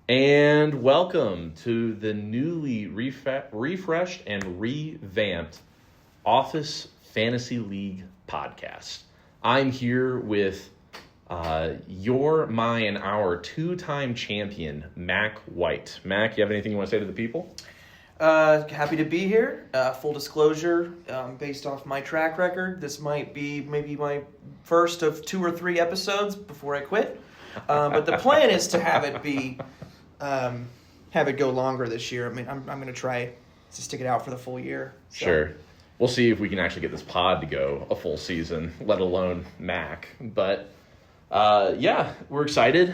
And welcome to the newly refreshed and revamped Office Fantasy League podcast. I'm here with and our two-time champion, Mac White. Mac, you have anything you want to say to the people? Happy to be here. Full disclosure, based off my track record, this might be maybe my first of 2 or 3 episodes before I quit. But the plan is to have it be, have it go longer this year. I mean, I'm going to try to stick it out for the full year. So. Sure. We'll see if we can actually get this pod to go a full season, let alone Mac. But, we're excited.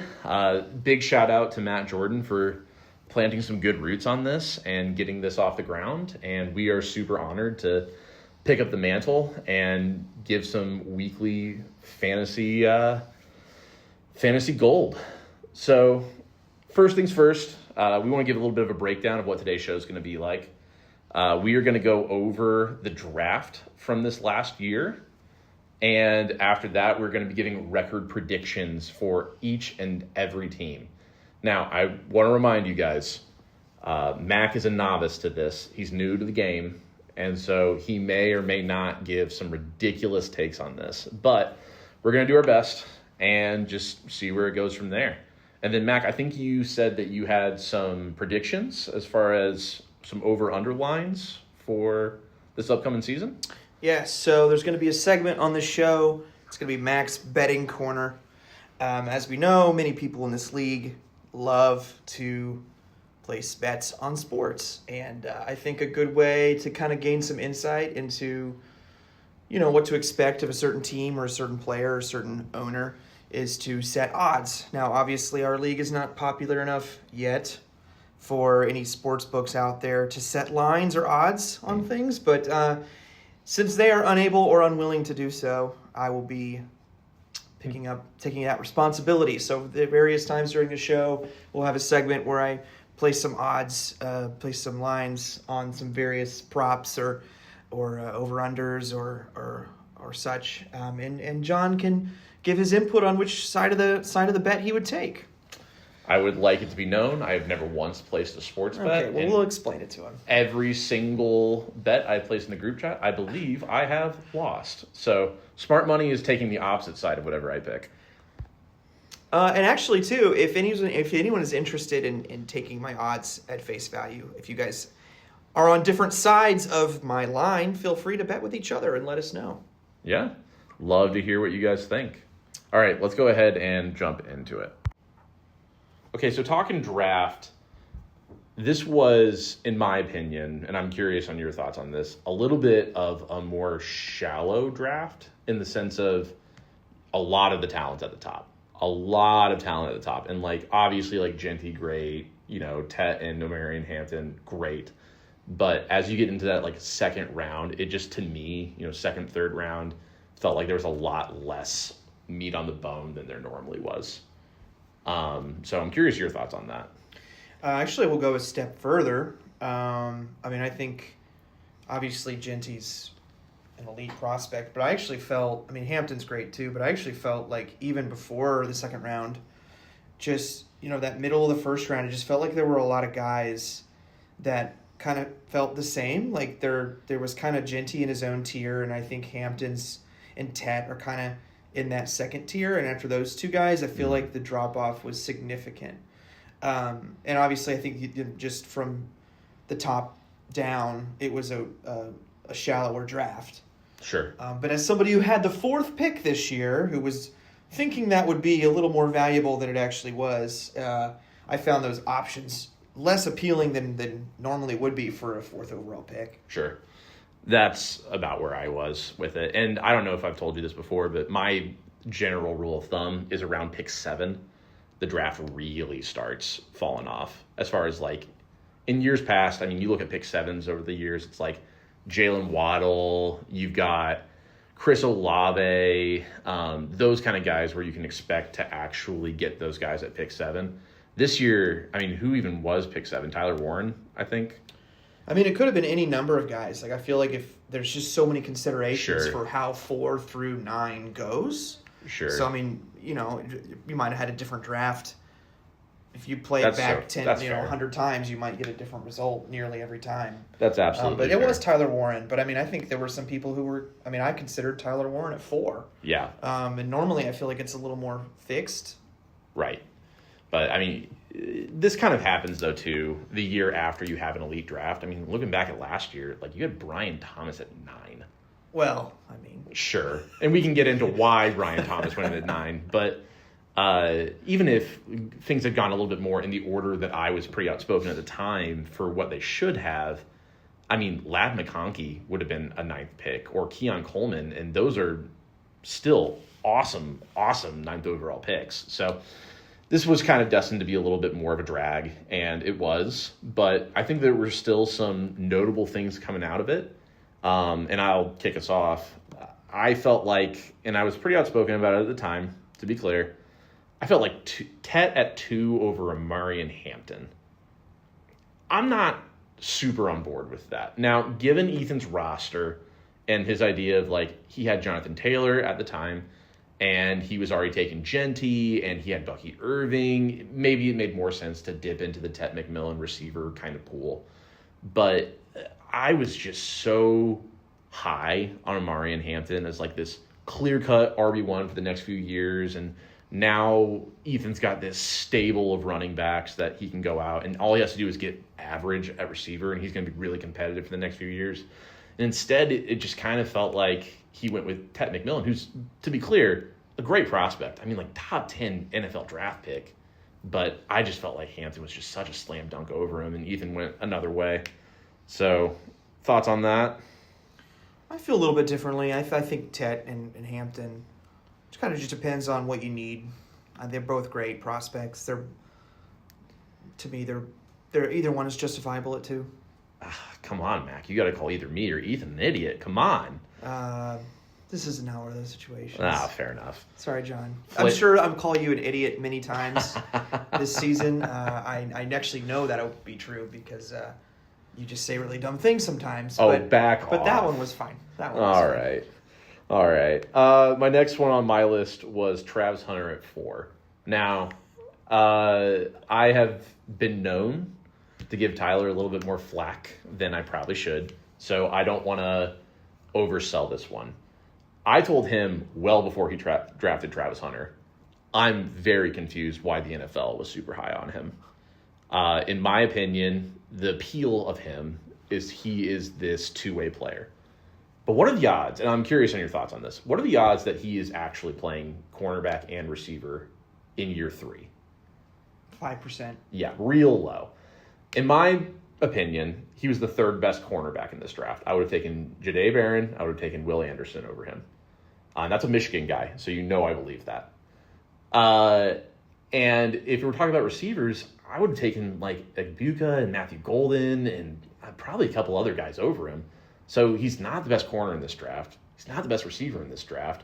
Big shout out to Matt Jordan for planting some good roots on this and getting this off the ground. And we are super honored to pick up the mantle and give some weekly fantasy gold. So first things first, we want to give a little bit of a breakdown of what today's show is going to be like. We are going to go over the draft from this last year. And after that, we're going to be giving record predictions for each and every team. Now, I want to remind you guys, Mac is a novice to this. He's new to the game, and so he may or may not give some ridiculous takes on this. But we're going to do our best and just see where it goes from there. And then, Mac, I think you said that you had some predictions as far as some over-under lines for this upcoming season? Yeah, so there's going to be a segment on the show. It's going to be Mac's Betting Corner. As we know, many people in this league love to place bets on sports, and I think a good way to kind of gain some insight into, what to expect of a certain team or a certain player or a certain owner is to set odds. Now, obviously, our league is not popular enough yet for any sports books out there to set lines or odds on things, but since they are unable or unwilling to do so, I will be taking that responsibility. So the various times during the show, we'll have a segment where I place some odds, place some lines on some various props or over-unders or such. And John can give his input on which side of the bet he would take. I would like it to be known I have never once placed a sports bet. Okay, well, we'll explain it to him. Every single bet I've placed in the group chat, I believe I have lost. So smart money is taking the opposite side of whatever I pick. And actually, too, if anyone is interested in taking my odds at face value, if you guys are on different sides of my line, feel free to bet with each other and let us know. Yeah, love to hear what you guys think. All right, let's go ahead and jump into it. Okay, so talking draft, this was, in my opinion, and I'm curious on your thoughts on this, a little bit of a more shallow draft in the sense of a lot of the talent at the top. A lot of talent at the top. And, obviously, Genty, great. Tet and Nomarian Hampton, great. But as you get into that, second round, it just, to me, second, third round, felt like there was a lot less meat on the bone than there normally was. So I'm curious your thoughts on that. Actually, we'll go a step further. I think obviously Genty's an elite prospect, but I actually felt, Hampton's great too, but I actually felt like even before the second round, just, that middle of the first round, it just felt like there were a lot of guys that kind of felt the same. There was kind of Genty in his own tier, and I think Hampton's and Tet are kind of in that second tier, and after those two guys, I feel like the drop-off was significant. And obviously, I think just from the top down, it was a shallower draft. Sure. But as somebody who had the 4th pick this year, who was thinking that would be a little more valuable than it actually was, I found those options less appealing than normally would be for a 4th overall pick. Sure. That's about where I was with it. And I don't know if I've told you this before, but my general rule of thumb is around pick 7, the draft really starts falling off. As far as in years past, you look at pick 7s over the years, it's Jalen Waddle, you've got Chris Olave, those kind of guys where you can expect to actually get those guys at pick 7. This year, who even was pick 7? Tyler Warren, I think. It could have been any number of guys. I feel like if there's just so many considerations for how 4 through 9 goes. Sure. So, you might have had a different draft if you play That's it back so- 10, that's you know, fair. 100 times, you might get a different result nearly every time. That's absolutely But it fair. was Tyler Warren. But I mean, I think there were some people who were. I mean, I considered Tyler Warren at 4. Yeah, And normally I feel like it's a little more fixed. right. But, I mean, this kind of happens, though, too, the year after you have an elite draft. I mean, looking back at last year, like, you had Brian Thomas at 9. Well, I mean, Sure. And we can get into why Brian Thomas went in at 9. But even if things had gone a little bit more in the order that I was pretty outspoken at the time for what they should have, I mean, Ladd McConkey would have been a 9th pick, or Keon Coleman, and those are still awesome 9th overall picks. So this was kind of destined to be a little bit more of a drag, and it was. But I think there were still some notable things coming out of it. And I'll kick us off. I felt like, and I was pretty outspoken about it at the time, to be clear, I felt like Tet at 2 over Amari and Hampton. I'm not super on board with that. Now, given Ethan's roster and his idea of, like, he had Jonathan Taylor at the time, and he was already taking Genty, and he had Bucky Irving, maybe it made more sense to dip into the Tet McMillan receiver kind of pool. But I was just so high on Amari and Hampton as, like, this clear-cut RB1 for the next few years, and now Ethan's got this stable of running backs that he can go out, and all he has to do is get average at receiver, and he's going to be really competitive for the next few years. And instead, it just kind of felt like he went with Tet McMillan, who's, to be clear, a great prospect. I mean, like, top 10 NFL draft pick. But I just felt like Hampton was just such a slam dunk over him, and Ethan went another way. So, thoughts on that? I feel a little bit differently. I think Tet and Hampton, it kind of just depends on what you need. They're both great prospects. They're either one is justifiable at 2. Come on, Mac. You got to call either me or Ethan an idiot. Come on. This isn't how one of those situations. Fair enough. Sorry, John. I'm sure I'm calling you an idiot many times this season. I actually know that it would be true because you just say really dumb things sometimes. Back off. But that one was fine. All right. My next one on my list was Travis Hunter at 4. Now, I have been known to give Tyler a little bit more flack than I probably should, so I don't want to oversell this one. I told him well before he drafted Travis Hunter, I'm very confused why the NFL was super high on him. In my opinion, the appeal of him is he is this two-way player. But what are the odds, and I'm curious on your thoughts on this, what are the odds that he is actually playing cornerback and receiver in year 3? 5%. Yeah, real low. In my opinion, he was the 3rd best cornerback in this draft. I would have taken Jadae Barron. I would have taken Will Anderson over him. And that's a Michigan guy, so you know I believe that. And if we're talking about receivers, I would have taken like Buka and Matthew Golden and probably a couple other guys over him. So he's not the best corner in this draft. He's not the best receiver in this draft.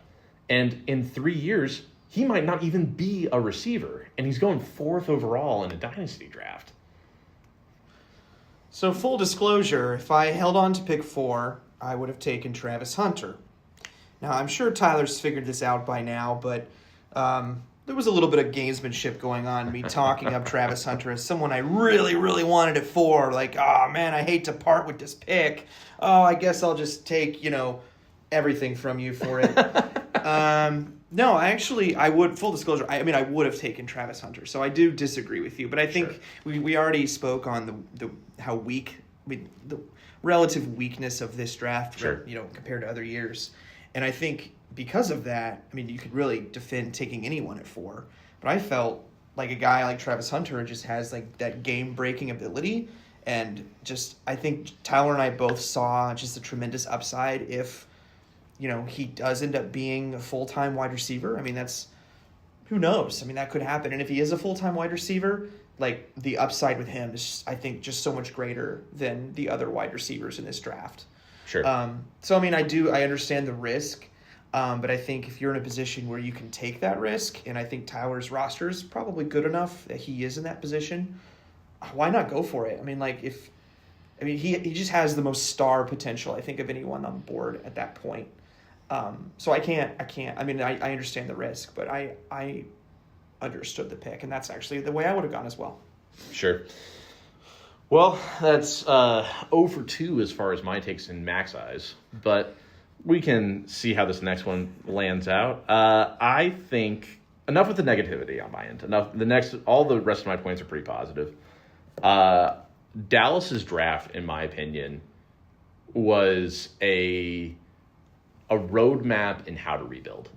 And in 3 years, he might not even be a receiver. And he's going 4th overall in a Dynasty draft. So full disclosure, if I held on to pick 4, I would have taken Travis Hunter. Now, I'm sure Tyler's figured this out by now, but there was a little bit of gamesmanship going on, me talking up Travis Hunter as someone I really, really wanted it for. Like, oh, man, I hate to part with this pick. Oh, I guess I'll just take, everything from you for it. No, I would, full disclosure, I would have taken Travis Hunter. So I do disagree with you. But I think we already spoke on the relative weakness of this draft, compared to other years. And I think because of that, you could really defend taking anyone at 4. But I felt like a guy like Travis Hunter just has like that game-breaking ability. And just, I think Tyler and I both saw just a tremendous upside if, he does end up being a full-time wide receiver. That's, who knows? That could happen. And if he is a full-time wide receiver, like the upside with him is, I think, just so much greater than the other wide receivers in this draft. Sure. So, I understand the risk, but I think if you're in a position where you can take that risk, and I think Tyler's roster is probably good enough that he is in that position, why not go for it? He just has the most star potential, I think, of anyone on the board at that point. So I can't. I understand the risk, but I understood the pick, and that's actually the way I would have gone as well. Sure. Well, that's 0 for 2 as far as my takes in Mac's eyes, but we can see how this next one lands out. I think enough with the negativity on my end. All the rest of my points are pretty positive. Dallas's draft, in my opinion, was a roadmap in how to rebuild.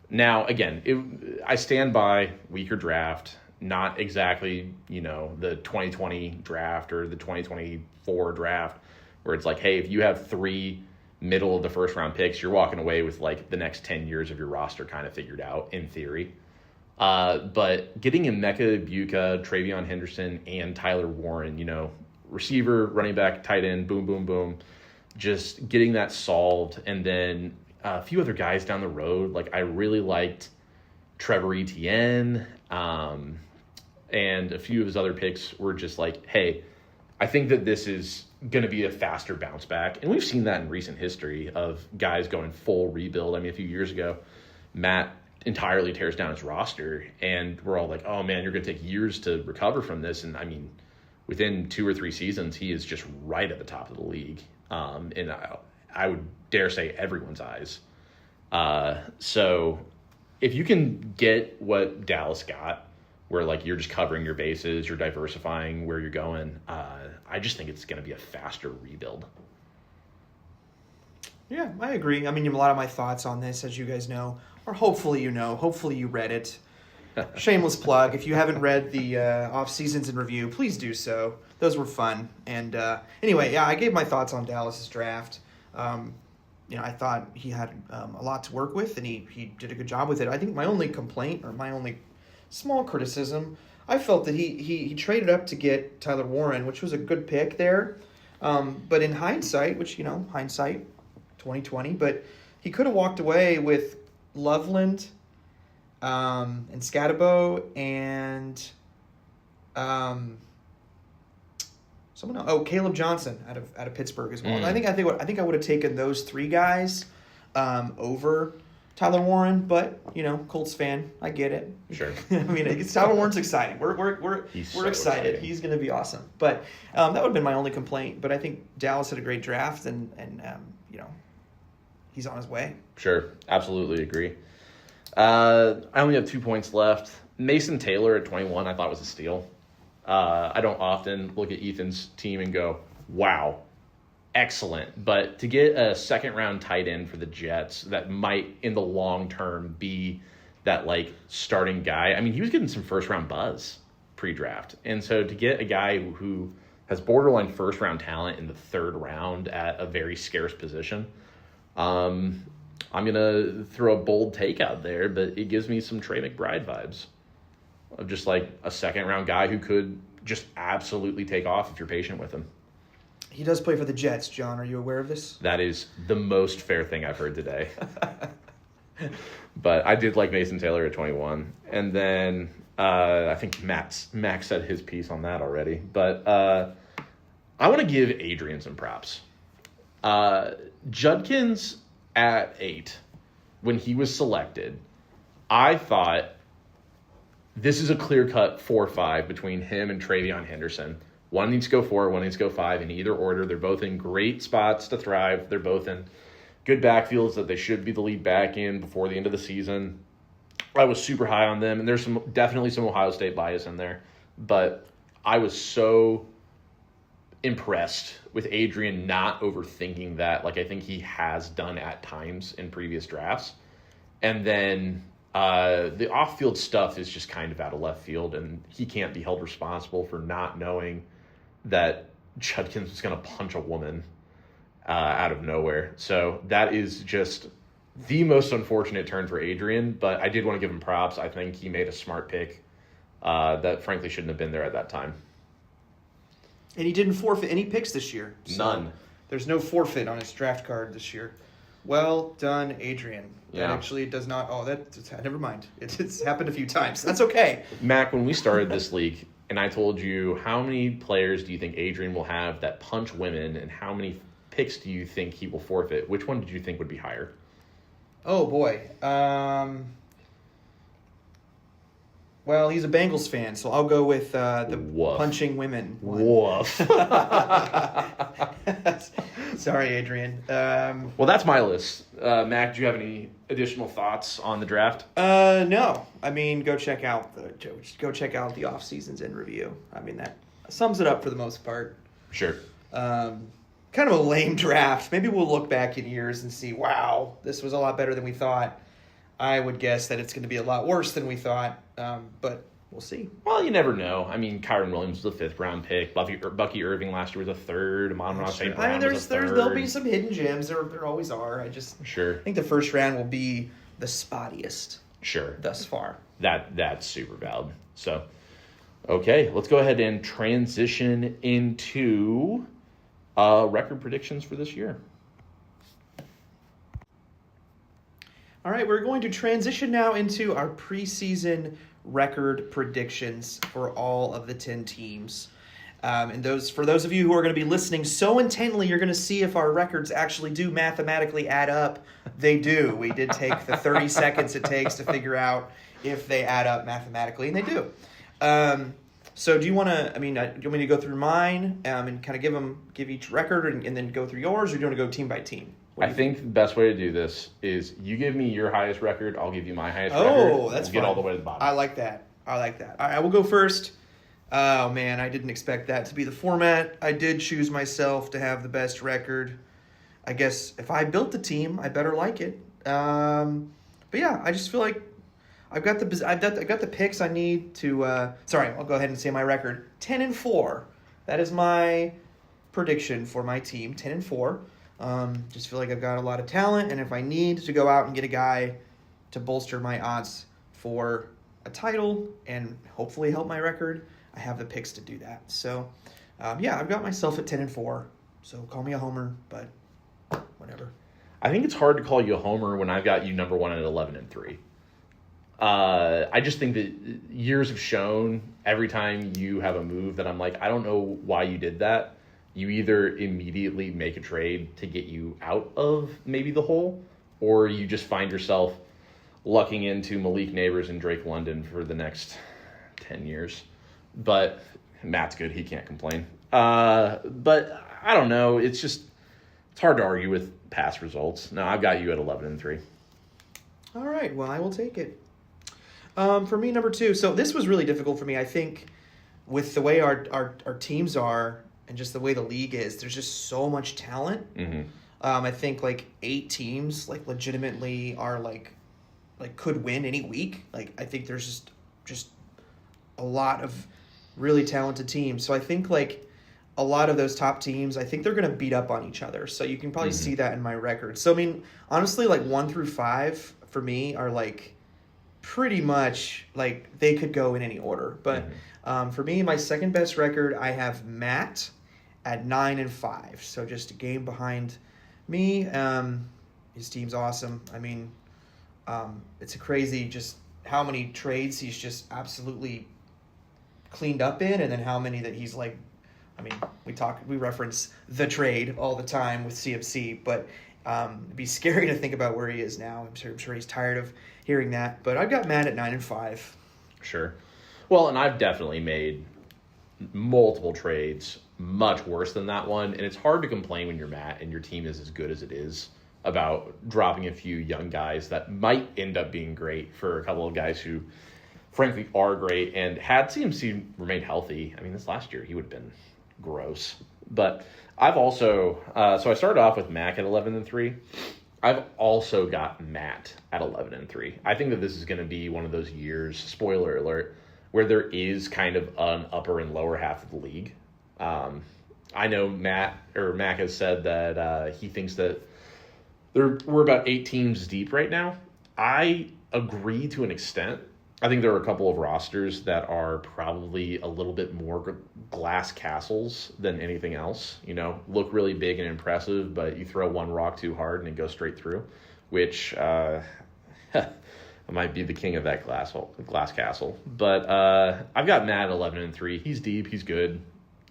Now, again, I stand by weaker draft. Not exactly, the 2020 draft or the 2024 draft where it's like, hey, if you have 3 middle of the first round picks, you're walking away with like the next 10 years of your roster kind of figured out in theory. But getting Emeka Egbuka, Travion Henderson, and Tyler Warren, receiver, running back, tight end, boom, boom, boom, just getting that solved. And then a few other guys down the road. Like I really liked Trevor Etienne. And a few of his other picks were just like, hey, I think that this is going to be a faster bounce back. And we've seen that in recent history of guys going full rebuild. I mean, a few years ago, Matt entirely tears down his roster, and we're all like, oh, man, you're going to take years to recover from this. And, I mean, within 2 or 3 seasons, he is just right at the top of the league. And I would dare say everyone's eyes. So if you can get what Dallas got, where like you're just covering your bases, you're diversifying where you're going, I just think it's going to be a faster rebuild. Yeah, I agree. I mean, a lot of my thoughts on this, as you guys know, or hopefully you read it. Shameless plug. If you haven't read the off seasons in review, please do so. Those were fun. And anyway, yeah, I gave my thoughts on Dallas's draft. I thought he had a lot to work with, and he did a good job with it. I think my only complaint, or my only small criticism, I felt that he traded up to get Tyler Warren, which was a good pick there. But in hindsight, hindsight 2020, but he could have walked away with Loveland and Scatabo and someone else. Oh, Caleb Johnson out of Pittsburgh as well. And I think I would have taken those 3 guys over Tyler Warren, but Colts fan, I get it. Sure. I mean, Tyler Warren's exciting. We're so excited. exciting. He's going to be awesome. But that would have been my only complaint. But I think Dallas had a great draft, and he's on his way. Sure, absolutely agree. I only have 2 points left. Mason Taylor at 21, I thought was a steal. I don't often look at Ethan's team and go, wow, excellent. But to get a second-round tight end for the Jets that might, in the long term, be that, like, starting guy. I mean, he was getting some first-round buzz pre-draft. And so to get a guy who has borderline first-round talent in the 3rd round at a very scarce position, I'm going to throw a bold take out there, but it gives me some Trey McBride vibes of just, like, a second-round guy who could just absolutely take off if you're patient with him. He does play for the Jets, John. Are you aware of this? That is the most fair thing I've heard today. But I did like Mason Taylor at 21. And then I think Max said his piece on that already. But I want to give Adrian some props. Judkins at 8, when he was selected, I thought this is a clear-cut 4-5 between him and Travion Henderson. One needs to go 4, one needs to go 5 in either order. They're both in great spots to thrive. They're both in good backfields that they should be the lead back in before the end of the season. I was super high on them, and there's definitely some Ohio State bias in there. But I was so impressed with Adrian not overthinking that, like I think he has done at times in previous drafts. And then the off-field stuff is just kind of out of left field, and he can't be held responsible for not knowing that Judkins was going to punch a woman out of nowhere. So that is just the most unfortunate turn for Adrian, but I did want to give him props. I think he made a smart pick that frankly shouldn't have been there at that time. And he didn't forfeit any picks this year. So None. There's no forfeit on his draft card this year. Well done, Adrian. Yeah. That actually does not... Oh, never mind. It's happened a few times. That's okay. Mac, when we started this league, and I told you, how many players do you think Adrian will have that punch women, and how many picks do you think he will forfeit? Which one did you think would be higher? Oh, boy. Well, he's a Bengals fan, so I'll go with the Woof. punching women one. Woof. Sorry, Adrian. Well, that's my list. Mac, do you have any additional thoughts on the draft? No. I mean, go check out the off seasons in review. I mean, that sums it up for the most part. Sure. Kind of a lame draft. Maybe we'll look back in years and see, wow, this was a lot better than we thought. I would guess that it's going to be a lot worse than we thought, but we'll see. Well, you never know. I mean, Kyron Williams was a 5th-round pick. Bucky Irving last year was a 3rd. Amon-Ra St. Brown was a 3rd. There'll be some hidden gems. There always are. I think the first round will be the spottiest. Sure. Thus far. That's super valid. So, okay, let's go ahead and transition into record predictions for this year. All right, we're going to transition now into our preseason record predictions for all of the 10 teams. And for those of you who are going to be listening so intently, you're going to see if our records actually do mathematically add up. They do. We did take the 30 seconds it takes to figure out if they add up mathematically, and they do. So do you want to, do you want me to go through mine and kind of give each record and then go through yours, or do you want to go team by team? I think the best way to do this is you give me your highest record, I'll give you my highest record. Oh, that's fun. Get all the way to the bottom. I like that. All right, I will go first. Oh, man, I didn't expect that to be the format. I did choose myself to have the best record. I guess if I built the team, I better like it. But yeah, I just feel like I've got the picks I need to. I'll go ahead and say my record: 10-4. That is my prediction for my team: 10-4. Just feel like I've got a lot of talent, and if I need to go out and get a guy to bolster my odds for a title and hopefully help my record, I have the picks to do that. So, I've got myself at 10-4. So call me a homer, but whatever. I think it's hard to call you a homer when I've got you number 1 at 11-3. I just think that years have shown every time you have a move that I'm like, I don't know why you did that. You either immediately make a trade to get you out of maybe the hole, or you just find yourself lucking into Malik Neighbors and Drake London for the next 10 years. But Matt's good. He can't complain. But I don't know. It's hard to argue with past results. No, I've got you at 11-3. All right. Well, I will take it. For me, number 2. So this was really difficult for me. I think with the way our teams are and just the way the league is, there's just so much talent. Mm-hmm. I think 8 teams legitimately are could win any week. I think there's just a lot of really talented teams. So I think a lot of those top teams, I think they're going to beat up on each other. So you can probably see that in my record. So honestly, 1 through 5 for me are pretty much they could go in any order. But for me, my second best record, I have Matt at 9-5. So just a game behind me. His team's awesome. It's a crazy just how many trades he's just absolutely cleaned up in, and then how many that he's we reference the trade all the time with CMC, but it'd be scary to think about where he is now. I'm sure he's tired of hearing that, but I've got Matt at 9-5. Sure. Well, and I've definitely made multiple trades much worse than that one, and it's hard to complain when you're Matt and your team is as good as it is about dropping a few young guys that might end up being great for a couple of guys who frankly are great. And had CMC remained healthy, this last year he would have been gross. But I've also so I started off with Mac at 11-3. I've also got Matt at 11-3. I think that this is going to be one of those years, spoiler alert, where there is kind of an upper and lower half of the league. I know Mac has said that he thinks that we're about 8 teams deep right now. I agree to an extent. I think there are a couple of rosters that are probably a little bit more glass castles than anything else. Look really big and impressive, but you throw one rock too hard and it goes straight through, which I might be the king of that glass castle. But I've got Matt at 11-3. He's deep. He's good.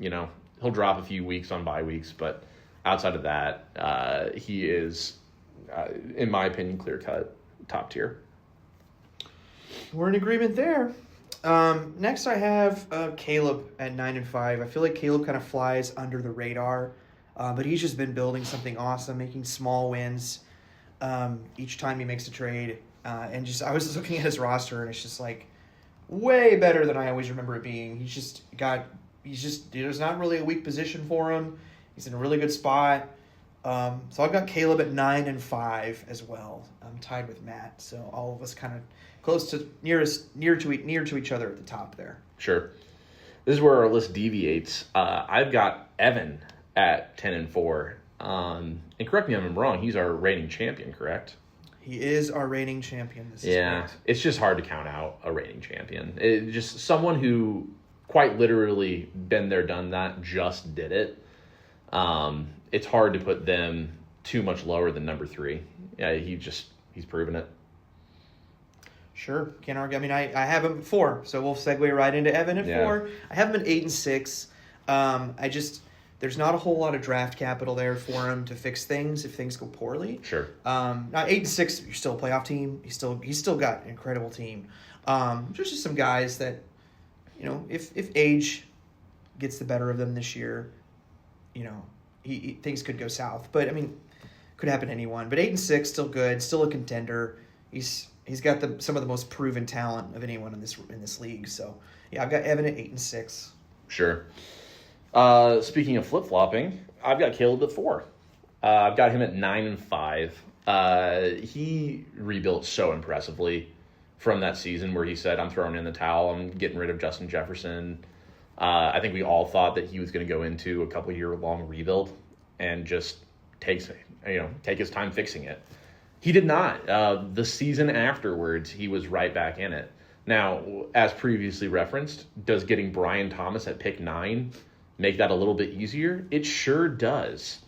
He'll drop a few weeks on bye weeks, but outside of that, he is, in my opinion, clear-cut top tier. We're in agreement there. Next I have Caleb at 9-5. I feel like Caleb kind of flies under the radar, but he's just been building something awesome, making small wins each time he makes a trade. And just I was looking at his roster, and it's just like way better than I always remember it being. There's not really a weak position for him. He's in a really good spot. So I've got Caleb at 9-5 as well. I'm tied with Matt, so all of us kind of close to near to each other at the top there. Sure. This is where our list deviates. I've got Evan at 10-4. And correct me if I'm wrong, he's our reigning champion, correct? He is our reigning champion. This is correct. It's just hard to count out a reigning champion. Just someone who quite literally been there, done that, just did it. It's hard to put them too much lower than number 3. Yeah, he's proven it. Sure, can't argue. I mean, I have him at 4, so we'll segue right into Evan at 4. I have him at 8-6. There's not a whole lot of draft capital there for him to fix things if things go poorly. Sure. Now 8-6, you're still a playoff team. He's still got an incredible team. There's just some guys that, if age gets the better of them this year, things could go south. But I mean, could happen to anyone. But 8-6, still good, still a contender. He's got some of the most proven talent of anyone in this league. So yeah, I've got Evan at 8-6. Sure. Speaking of flip-flopping, I've got Caleb at 4. I've got him at 9-5. He rebuilt so impressively from that season where he said, I'm throwing in the towel, I'm getting rid of Justin Jefferson. I think we all thought that he was going to go into a couple-year-long rebuild and just take his time fixing it. He did not. The season afterwards, he was right back in it. Now, as previously referenced, does getting Brian Thomas at pick 9 make that a little bit easier? It sure does.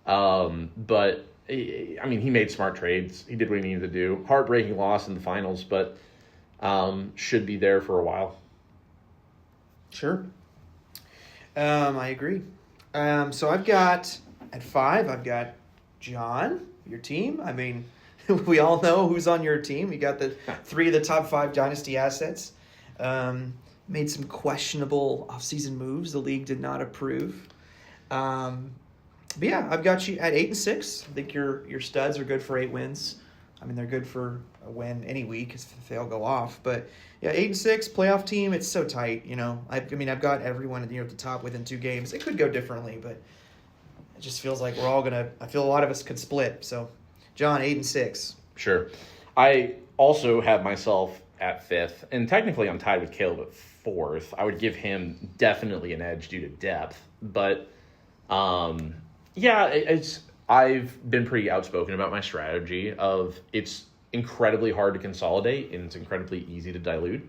But, I mean, he made smart trades. He did what he needed to do. Heartbreaking loss in the finals, but should be there for a while. Sure. I agree. So I've got, at 5, I've got John, your team. I mean, we all know who's on your team. You got the 3 of the top 5 Dynasty assets. Made some questionable offseason moves the league did not approve. But yeah, I've got you at 8-6. I think your studs are good for 8 wins. I mean, they're good for a win any week if they all go off. But yeah, 8-6 playoff team. It's so tight. I've got everyone at the top within 2 games. It could go differently, but it just feels like we're all gonna. I feel a lot of us could split. So, John, 8-6. Sure. I also have myself at 5th, and technically I'm tied with Caleb at 4th. I would give him definitely an edge due to depth, but I've been pretty outspoken about my strategy of it's incredibly hard to consolidate and it's incredibly easy to dilute.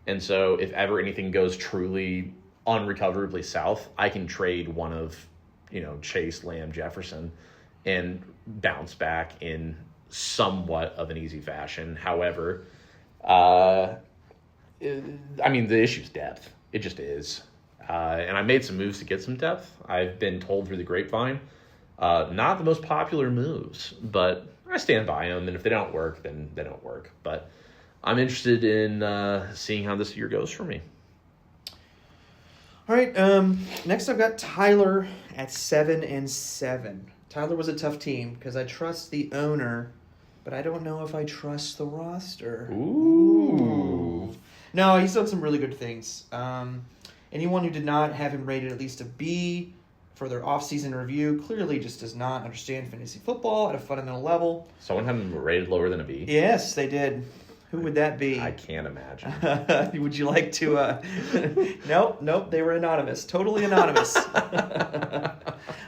And so if ever anything goes truly unrecoverably south, I can trade one of, Chase, Lamb, Jefferson and bounce back in somewhat of an easy fashion. However, the issue's depth. It just is. And I made some moves to get some depth. I've been told through the grapevine, not the most popular moves, but I stand by them. And if they don't work, then they don't work. But I'm interested in seeing how this year goes for me. All right. Next, I've got Tyler at 7-7. Tyler was a tough team because I trust the owner, but I don't know if I trust the roster. Ooh. No, he's done some really good things. Anyone who did not have him rated at least a B for their off-season review clearly just does not understand fantasy football at a fundamental level. Someone had him rated lower than a B? Yes, they did. Who would that be? I can't imagine. Would you like to... Nope, they were anonymous. Totally anonymous.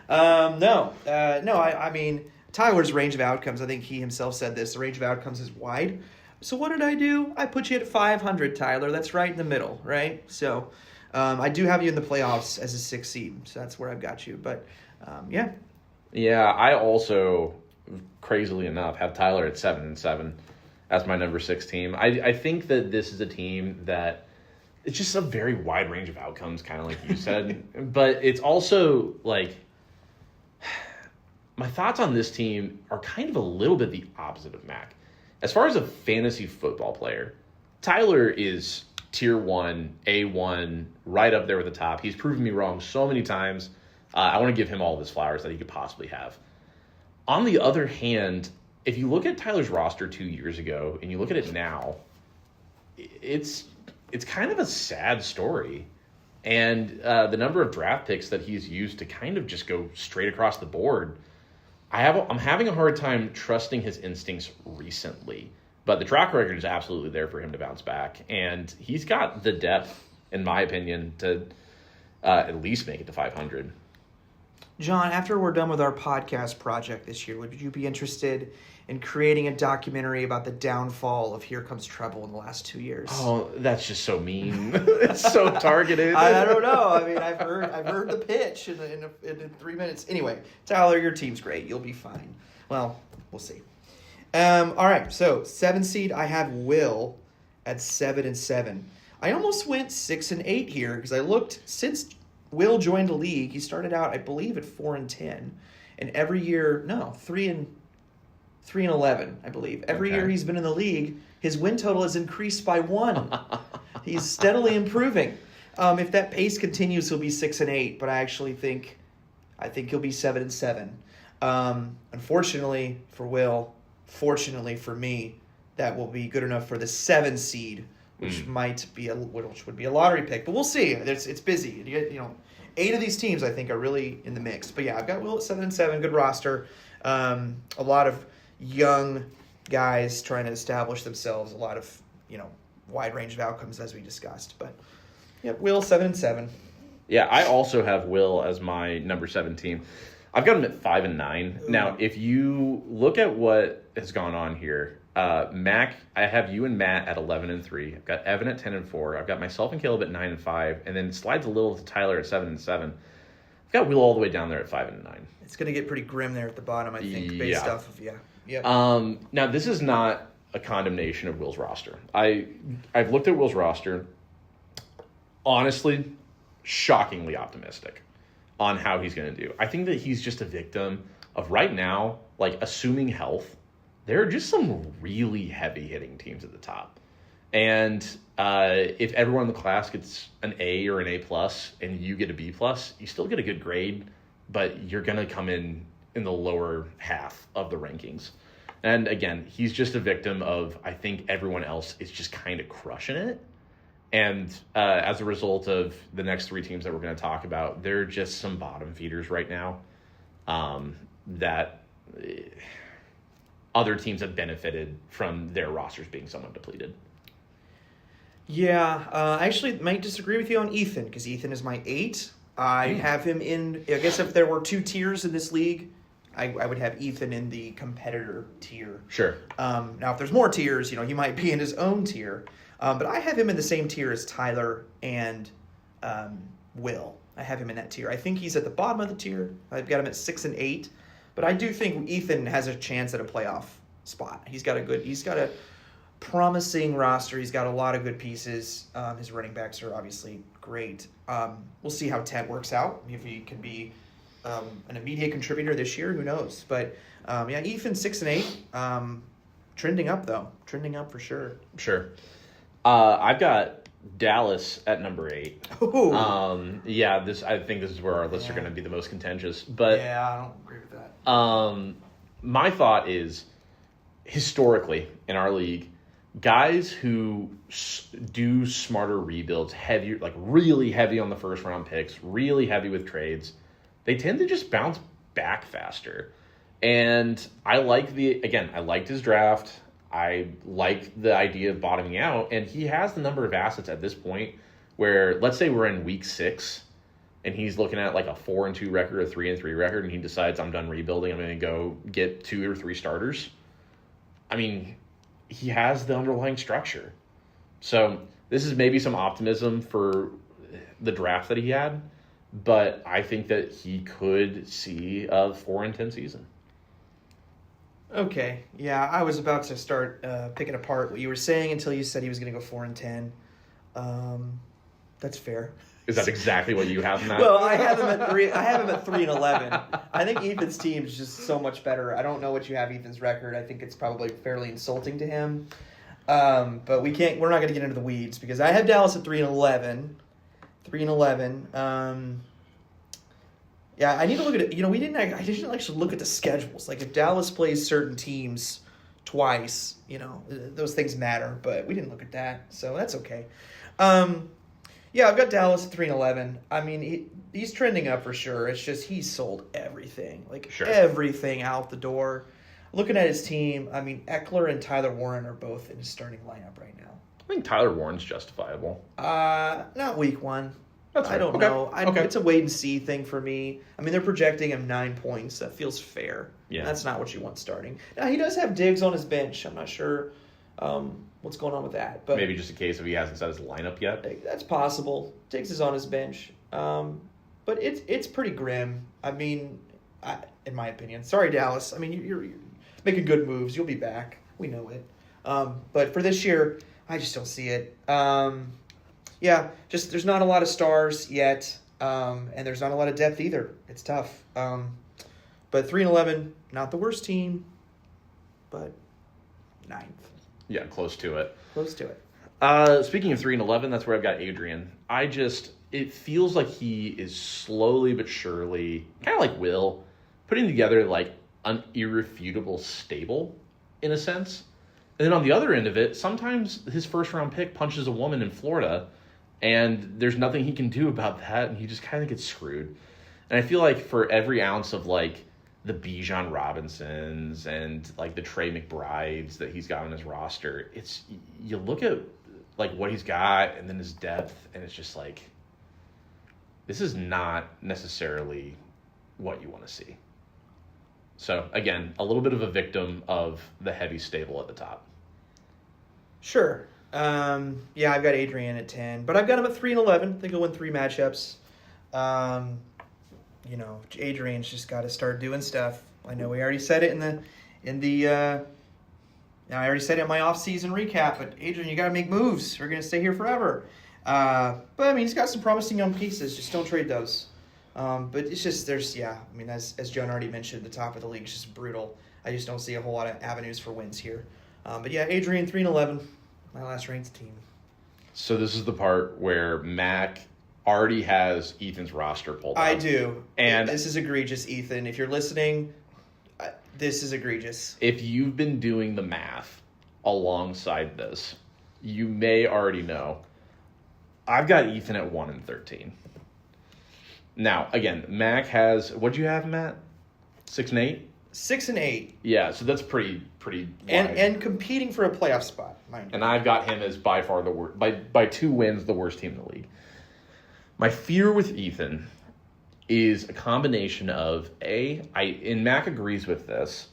I mean, Tyler's range of outcomes, I think he himself said this, the range of outcomes is wide. So what did I do? I put you at 500, Tyler. That's right in the middle, right? So I do have you in the playoffs as a 6th seed, so that's where I've got you. But, yeah. Yeah, I also, crazily enough, have Tyler at 7-7 as my number 6 team. I think that this is a team that it's just a very wide range of outcomes, kind of like you said. But it's also like my thoughts on this team are kind of a little bit the opposite of Mac. As far as a fantasy football player, Tyler is tier 1, A1, right up there with the top. He's proven me wrong so many times. I want to give him all of his flowers that he could possibly have. On the other hand, if you look at Tyler's roster 2 years ago and you look at it now, it's kind of a sad story. And the number of draft picks that he's used to kind of just go straight across the board, I'm having a hard time trusting his instincts recently. But the track record is absolutely there for him to bounce back. And he's got the depth, in my opinion, to at least make it to 500. John, after we're done with our podcast project this year, would you be interested in creating a documentary about the downfall of Here Comes Trouble in the last 2 years? Oh, that's just so mean. It's so targeted. I don't know. I mean, I've heard the pitch in 3 minutes. Anyway, Tyler, your team's great. You'll be fine. Well, we'll see. All right, so 7 seed, I have Will at 7-7. I almost went 6-8 here because I looked since Will joined the league. He started out, I believe, at 4-10, and every year, 3-11, I believe. Every year he's been in the league, his win total has increased by 1. He's steadily improving. If that pace continues, he'll be 6-8. But I actually think he'll be 7-7. Unfortunately for Will, fortunately for me, that will be good enough for the 7 seed, which would be a lottery pick. But we'll see. It's busy. 8 of these teams I think are really in the mix. But yeah, I've got Will at 7-7. Good roster. A lot of young guys trying to establish themselves. A lot of wide range of outcomes as we discussed. But yeah, Will 7-7. Yeah, I also have Will as my number 17. I've got him at 5-9. Ooh. Now, if you look at what has gone on here, Mac, I have you and Matt at 11-3. I've got Evan at 10-4. I've got myself and Caleb at 9-5, and then it slides a little to Tyler at 7-7. I've got Will all the way down there at 5-9. It's going to get pretty grim there at the bottom, I think, based off of Yep. Now, this is not a condemnation of Will's roster. I've looked at Will's roster. Honestly, shockingly optimistic on how he's going to do. I think that he's just a victim of right now, like assuming health. There are just some really heavy hitting teams at the top. And if everyone in the class gets an A or an A plus and you get a B plus, you still get a good grade, but you're going to come in the lower half of the rankings. And again, he's just a victim of, I think everyone else is just kind of crushing it. And as a result of the next 3 teams that we're going to talk about, they're just some bottom feeders right now that other teams have benefited from their rosters being somewhat depleted. Yeah, I actually might disagree with you on Ethan, because Ethan is my 8. I have him in, I guess if there were 2 tiers in this league, I would have Ethan in the competitor tier. Sure. Now, if there's more tiers, he might be in his own tier. But I have him in the same tier as Tyler and Will. I have him in that tier. I think he's at the bottom of the tier. I've got him at 6-8. But I do think Ethan has a chance at a playoff spot. He's got a promising roster. He's got a lot of good pieces. His running backs are obviously great. We'll see how Ted works out. If he can be an immediate contributor this year, who knows? But yeah, Ethan 6-8. Trending up though. Trending up for sure. Sure. I've got Dallas at number 8. Ooh. I think this is where our lists are going to be the most contentious. But yeah, I don't agree with that. My thought is, historically in our league, guys who do smarter rebuilds, heavier, like really heavy on the first round picks, really heavy with trades, they tend to just bounce back faster. And I liked his draft. I like the idea of bottoming out, and he has the number of assets at this point where, let's say we're in week 6 and he's looking at like a 4-2 record, a 3-3 record, and he decides, I'm done rebuilding, I'm going to go get 2 or 3 starters. I mean, he has the underlying structure. So this is maybe some optimism for the draft that he had, but I think that he could see a 4-10 season. Okay, yeah, I was about to start picking apart what you were saying until you said he was going to go 4-10. That's fair. Is that exactly what you have in that? Well, I have him at 3-11. I think Ethan's team is just so much better. I don't know what you have Ethan's record. I think it's probably fairly insulting to him. But we're not going to get into the weeds because I have Dallas at 3-11. 3-11. Yeah, I need to look at it. I didn't actually look at the schedules. Like if Dallas plays certain teams twice, those things matter, but we didn't look at that, so that's okay. Yeah, I've got Dallas at 3-11. I mean, he's trending up for sure. It's just he's sold everything, everything out the door. Looking at his team, I mean, Eckler and Tyler Warren are both in his starting lineup right now. I think Tyler Warren's justifiable. Not week one. That's I don't okay. know. It's a wait and see thing for me. I mean, they're projecting him 9 points. That feels fair. Yeah. And that's not what you want starting. Now, he does have Diggs on his bench. I'm not sure what's going on with that. But maybe just a case of he hasn't set his lineup yet. That's possible. Diggs is on his bench. But it's pretty grim. I mean, in my opinion. Sorry, Dallas. I mean, you're making good moves. You'll be back. We know it. But for this year, I just don't see it. Yeah, just there's not a lot of stars yet, and there's not a lot of depth either. It's tough. But 3-11, not the worst team, but 9th. Yeah, close to it. Close to it. Speaking of 3-11, that's where I've got Adrian. It feels like he is slowly but surely, kind of like Will, putting together like an irrefutable stable, in a sense. And then on the other end of it, sometimes his first-round pick punches a woman in Florida, and there's nothing he can do about that, and he just kind of gets screwed. And I feel like for every ounce of, like, the Bijan Robinsons and, like, the Trey McBrides that he's got on his roster, you look at, like, what he's got and then his depth, and it's just like, this is not necessarily what you want to see. So, again, a little bit of a victim of the heavy stable at the top. Sure. Yeah, I've got Adrian at 10, but I've got him at 3-11. I think he'll win 3 matchups. Adrian's just got to start doing stuff. I know we already said it I already said it in my off-season recap, but Adrian, you got to make moves. We're going to stay here forever. But I mean, he's got some promising young pieces. Just don't trade those. But it's just, as John already mentioned, the top of the league is just brutal. I just don't see a whole lot of avenues for wins here. But yeah, Adrian, 3-11, my last ranked team. So this is the part where Mac already has Ethan's roster pulled up. I do. And this is egregious, Ethan. If you're listening, this is egregious. If you've been doing the math alongside this, you may already know. I've got Ethan at 1-13. Now, again, Mac has, what'd you have, Matt? 6-8? 6-8. Yeah, so that's pretty wide. And competing for a playoff spot, mind you. And I've got him as by far the worst, by 2 wins, the worst team in the league. My fear with Ethan is a combination of, and Mac agrees with this,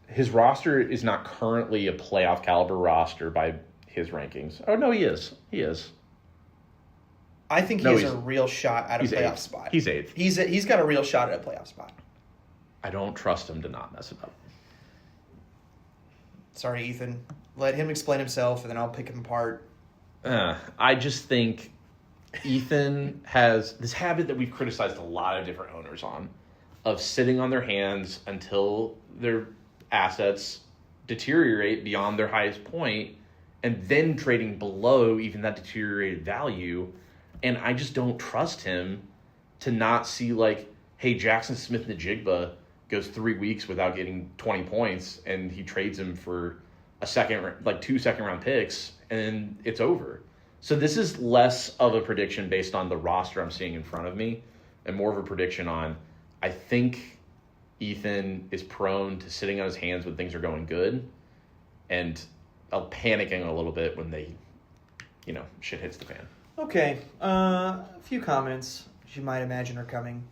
his roster is not currently a playoff caliber roster by his rankings. Oh, no, he is. He is. I think he has a real shot at a playoff spot. He's 8th. He's got a real shot at a playoff spot. I don't trust him to not mess it up. Sorry, Ethan. Let him explain himself, and then I'll pick him apart. I just think Ethan has this habit that we've criticized a lot of different owners on, of sitting on their hands until their assets deteriorate beyond their highest point, and then trading below even that deteriorated value. And I just don't trust him to not see, like, hey, Jackson Smith-Njigba goes 3 weeks without getting 20 points, and he trades him for 2 second-round picks, and it's over. So this is less of a prediction based on the roster I'm seeing in front of me, and more of a prediction on, I think Ethan is prone to sitting on his hands when things are going good, and panicking a little bit when shit hits the fan. Okay, a few comments, as you might imagine, are coming.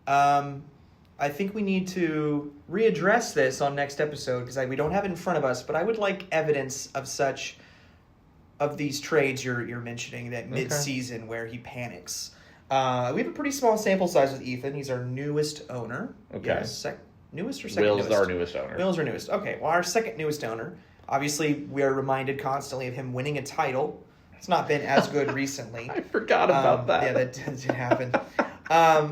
I think we need to readdress this on next episode because we don't have it in front of us, but I would like evidence of these trades you're mentioning, that mid-season where he panics. We have a pretty small sample size with Ethan. He's our newest owner. Okay. Yes, newest or second Will's newest? our newest owner. Will's our newest. Okay, well, our second newest owner. Obviously, we are reminded constantly of him winning a title. It's not been as good recently. I forgot about that. Yeah, that did happen.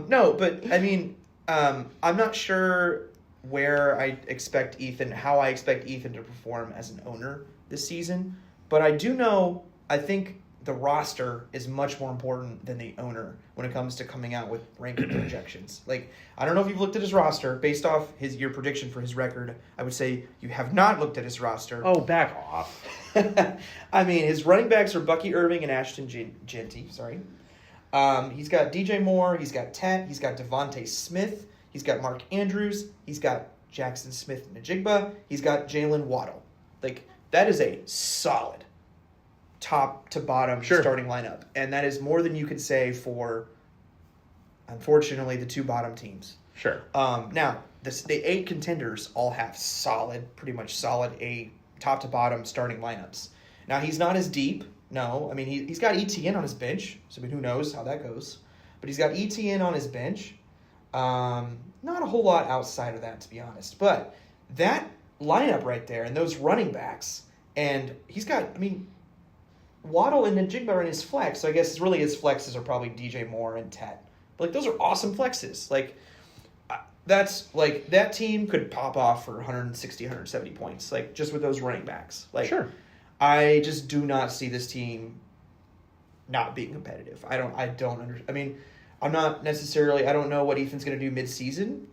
No, but I mean, I'm not sure how I expect Ethan to perform as an owner this season. But I do know, I think the roster is much more important than the owner when it comes to coming out with ranking projections. Like, I don't know if you've looked at his roster based off your prediction for his record. I would say you have not looked at his roster. Oh, back off. I mean, his running backs are Bucky Irving and Ashton Genty. Sorry. He's got DJ Moore. He's got Tet. He's got Devontae Smith. He's got Mark Andrews. He's got Jackson Smith-Njigba. He's got Jalen Waddle. Like, that is a solid top to bottom starting lineup. And that is more than you could say for, unfortunately, the two bottom teams. Sure. Now, the 8 contenders all have pretty much solid top to bottom starting lineups. Now, he's not as deep. No. I mean, he's got ETN on his bench. So, I mean, who knows how that goes. But he's got ETN on his bench. Not a whole lot outside of that, to be honest. But that lineup right there and those running backs, and he's got, I mean, Waddle and Njigba are in his flex, so I guess really his flexes are probably DJ Moore and Tet. But, like, those are awesome flexes. Like, that's, like, that team could pop off for 160, 170 points, like, just with those running backs. Like, sure. I just do not see this team not being competitive. I don't understand. I mean, I'm not necessarily, I don't know what Ethan's going to do mid-season.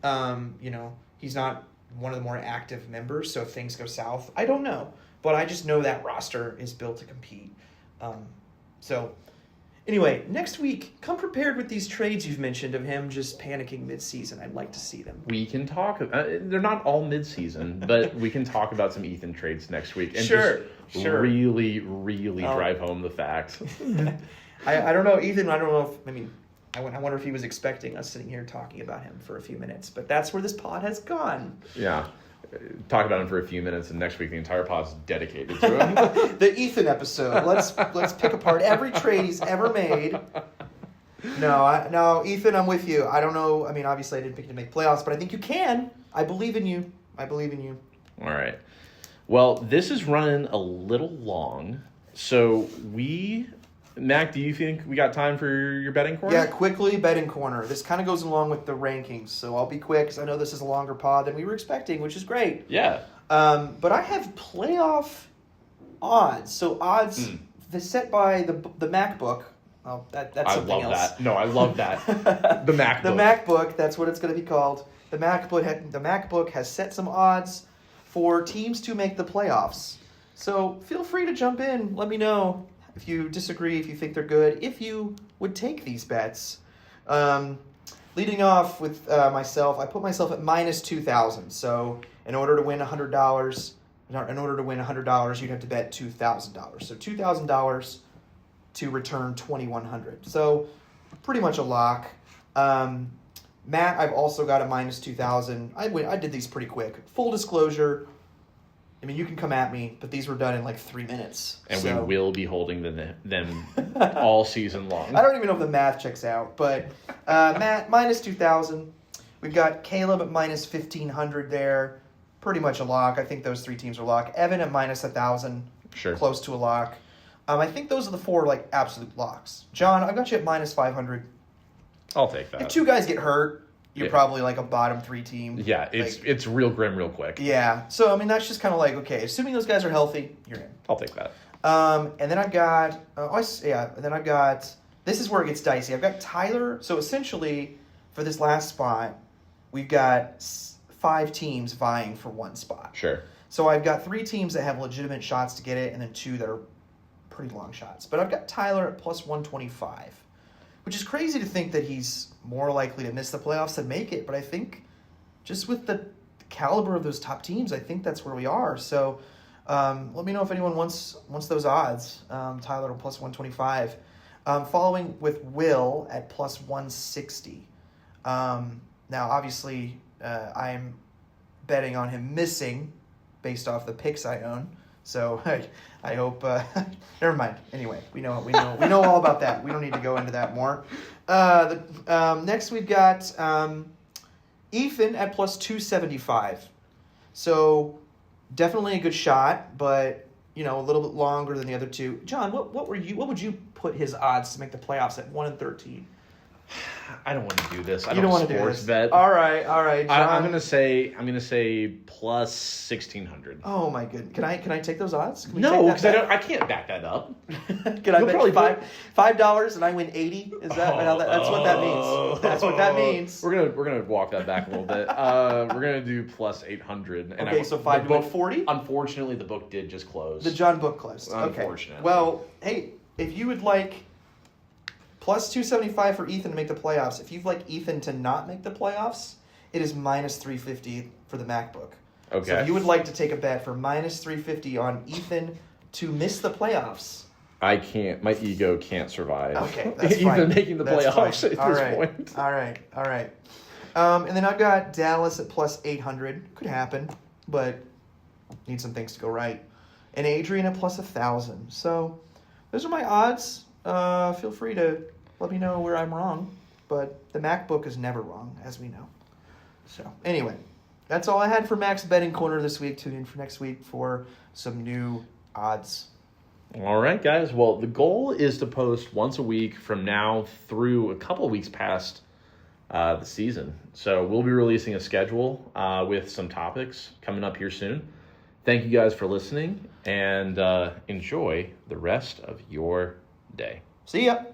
You know, he's not one of the more active members, so if things go south, I don't know. But I just know that roster is built to compete. So, anyway, next week, come prepared with these trades you've mentioned of him just panicking mid-season. I'd like to see them. We can talk. They're not all mid-season, but we can talk about some Ethan trades next week. And Sure. really, really drive home the facts. I don't know, Ethan, I don't know if, I mean, I wonder if he was expecting us sitting here talking about him for a few minutes, but that's where this pod has gone. Yeah. Talk about him for a few minutes, and next week the entire pod is dedicated to him. The Ethan episode. Let's pick apart every trade he's ever made. No, Ethan, I'm with you. I don't know. I mean, obviously I didn't pick you to make playoffs, but I think you can. I believe in you. All right. Well, this is running a little long, so Mac, do you think we got time for your betting corner? Yeah, quickly, betting corner. This kind of goes along with the rankings, so I'll be quick because I know this is a longer pod than we were expecting, which is great. Yeah. But I have playoff odds. So odds set by the MacBook. Oh, that's something else. That. No, I love that. The MacBook. The MacBook, that's what it's going to be called. The MacBook has set some odds for teams to make the playoffs. So feel free to jump in. Let me know if you disagree, if you think they're good, if you would take these bets. Leading off with myself, I put myself at minus 2,000. So in order to win $100, you'd have to bet $2,000. So $2,000 to return $2,100. So pretty much a lock. Matt, I've also got a minus 2,000. I did these pretty quick. Full disclosure, I mean, you can come at me, but these were done in like 3 minutes. And we will be holding them all season long. I don't even know if the math checks out, but Matt, minus 2,000. We've got Caleb at minus 1,500 there. Pretty much a lock. I think those 3 teams are lock. Evan at minus 1,000. Sure. Close to a lock. I think those are the 4 like absolute locks. John, I've got you at minus 500. I'll take that. If 2 guys get hurt, you're probably like a bottom 3 team. Yeah, it's real grim real quick. Yeah. So, I mean, that's just kind of like, okay, assuming those guys are healthy, you're in. I'll take that. And then I've got, this is where it gets dicey. I've got Tyler. So, essentially, for this last spot, we've got 5 teams vying for 1 spot. Sure. So, I've got 3 teams that have legitimate shots to get it, and then 2 that are pretty long shots. But I've got Tyler at plus 125. Which is crazy to think that he's more likely to miss the playoffs than make it. But I think just with the caliber of those top teams, I think that's where we are. So let me know if anyone wants those odds. Tyler at plus 125. Following with Will at plus 160. Now, obviously, I'm betting on him missing based off the picks I own. So I hope. Never mind. Anyway, we know all about that. We don't need to go into that more. Next we've got Ethan at plus 275. So definitely a good shot, but a little bit longer than the other 2. John, what would you put his odds to make the playoffs at 1-13? I don't want to do this. I You don't want to do sports this. bet. All right, John. I'm gonna say plus 1,600. Oh my goodness! Can I take those odds? Can we No, take because that I can't back that up. bet? Can I You'll bet probably $5 and I win 80? Is that that's what that means? That's what that means. We're gonna walk that back a little bit. We're gonna do plus 800. And Okay, so 5 to win 40. Unfortunately, the book did just close. The John book closed. Unfortunately. Okay. Well, hey, if you would like plus 275 for Ethan to make the playoffs, if you'd like Ethan to not make the playoffs, it is minus 350 for the MacBook. Okay. So if you would like to take a bet for minus 350 on Ethan to miss the playoffs. I can't. My ego can't survive. Okay, that's Even fine. making the That's playoffs fine. at All this right. point. All right. And then I've got Dallas at plus 800. Could happen, but need some things to go right. And Adrian at plus 1,000. So those are my odds. Feel free to let me know where I'm wrong. But the MacBook is never wrong, as we know. So anyway, that's all I had for Mac's Betting Corner this week. Tune in for next week for some new odds. All right, guys. Well, the goal is to post once a week from now through a couple of weeks past the season. So we'll be releasing a schedule with some topics coming up here soon. Thank you guys for listening, and enjoy the rest of your day. See ya.